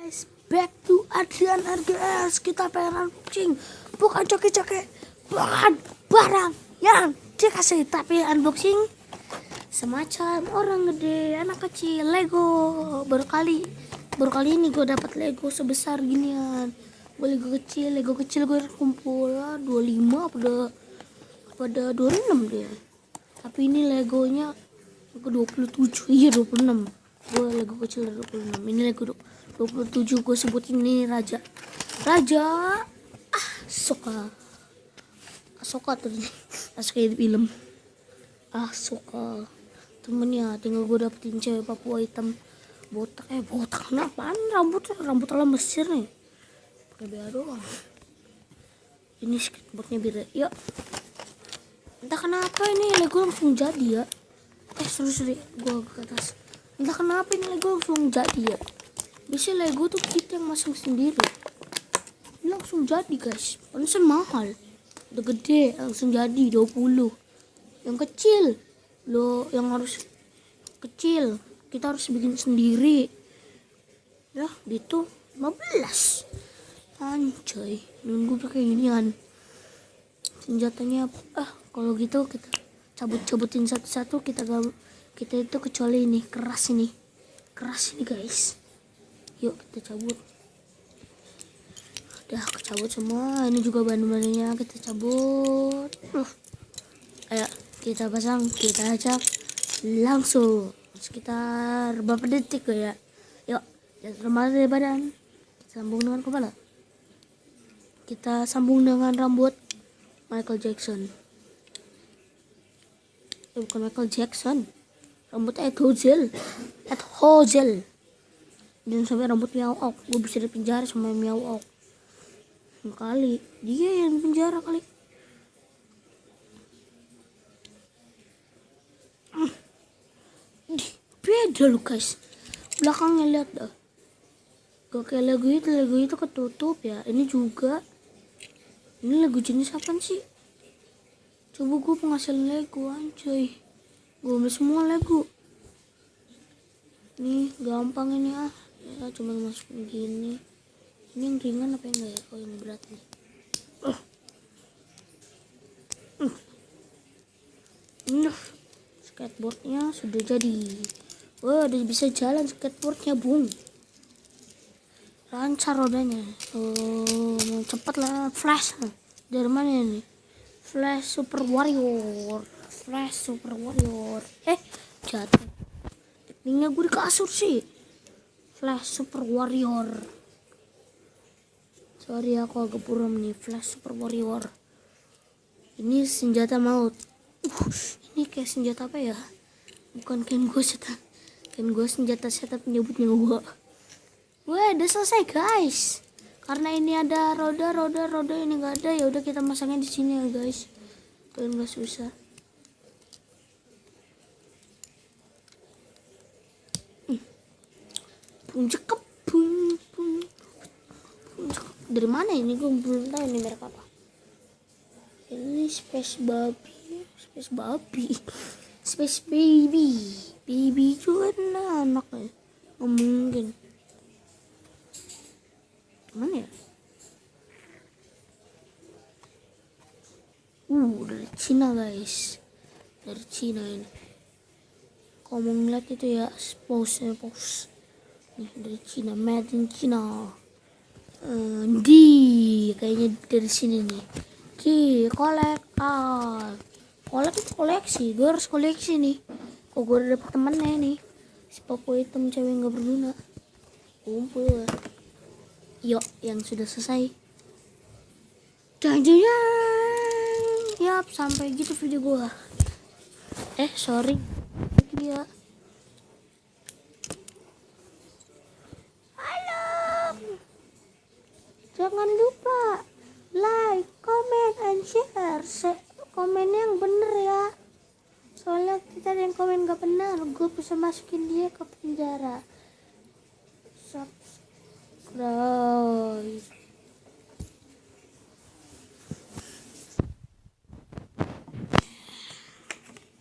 guys, back to Adrian RGS. Kita pengen unboxing, bukan coki-coki, bukan barang yang dikasih, tapi unboxing semacam orang gede, anak kecil, Lego. Baru kali ini gue dapat Lego sebesar ginian. Gue Lego kecil gue kumpul 25 pada 26 dia. Tapi ini Legonya ke 27, iya 26. Gue Lego kecil 26, ini Lego 27. Gue sebutin ini Raja Soka tuh kayak di film Soka temennya. Tinggal gue dapetin cewek Papua hitam botak kenapaan rambut ala Mesir nih, pakai bea doang. Ini skateboardnya biru. Yuk, entah kenapa ini Lego langsung jadi ya. Sorry gue ke atas. Entah kenapa ini Lego langsung jadi ya. Biasanya Lego tuh kita yang masang sendiri, ini langsung jadi guys. Pantesan mahal. Udah gede langsung jadi 20. Yang kecil lo yang harus kecil kita harus bikin sendiri ya, gitu 15. Anjay, nunggu pakai ginian. Senjatanya kalau gitu kita cabutin satu-satu. Kita itu kecuali ini keras ini guys. Yuk kita cabut. Udah kecabut semua. Ini juga bahan-bahannya kita cabut. Ayo kita pasang, kita acak langsung sekitar berapa detik ya. Yuk, jangan terlalu dari badan. Kita sambung dengan kepala. Kita sambung dengan rambut Michael Jackson. Bukan Michael Jackson, rambut Ed Hozel. Dan sampai rambut Miao Auk. Gue bisa di penjara sama Miao Auk. Kali dia yang di penjara kali. Beda lu guys, belakangnya lihat dah. Gak kayak Lego itu ketutup ya. Ini juga. Ini Lego jenis apa sih? Coba gue penghasil Lego anjay. Gue ambil semua Lego. Nih gampang ini ya, cuma masukin gini. Ini yang ringan apa enggak ya? Oh yang berat nih. Skateboardnya sudah jadi. Wah, udah bisa jalan skateboardnya bung. Lancar rodanya. Cepet lah. Flash. Dari mana ini? Flash Super Warrior. Jatuh. Tekniknya gue di kasur sih. Flash Super Warrior. Sorry aku agak buram nih. Flash Super Warrior. Ini senjata maut. Ini kayak senjata apa ya? Bukan Ken Ghost senjata setup menyebut nyawa. Wah, udah selesai guys. Karena ini ada roda ini nggak ada, ya udah kita masangnya di sini ya guys. Tuh nggak susah. Puncak. Dari mana ini? Gue belum tahu ini merek apa. Ini Space Baby juga anak ya. Nggak mungkin. Mana ya? Dari Cina guys. Dari Cina ini. Kalau mau ngeliat itu ya pose. Nih dari Cina, made in China. Kayaknya dari sini nih. Koleksi. Gue harus koleksi nih. Kok gue udah dapet temennya nih, si Papua hitam cewek nggak berguna. Kumpul ya. Yuk, yang sudah selesai. Jangan. Yap, sampai gitu video gue. Sorry. Dia. Halo. Jangan lupa like, comment, and share. Komen yang bener ya. Soalnya kita ada yang komen gak benar, gue bisa masukin dia ke penjara. Subscribe.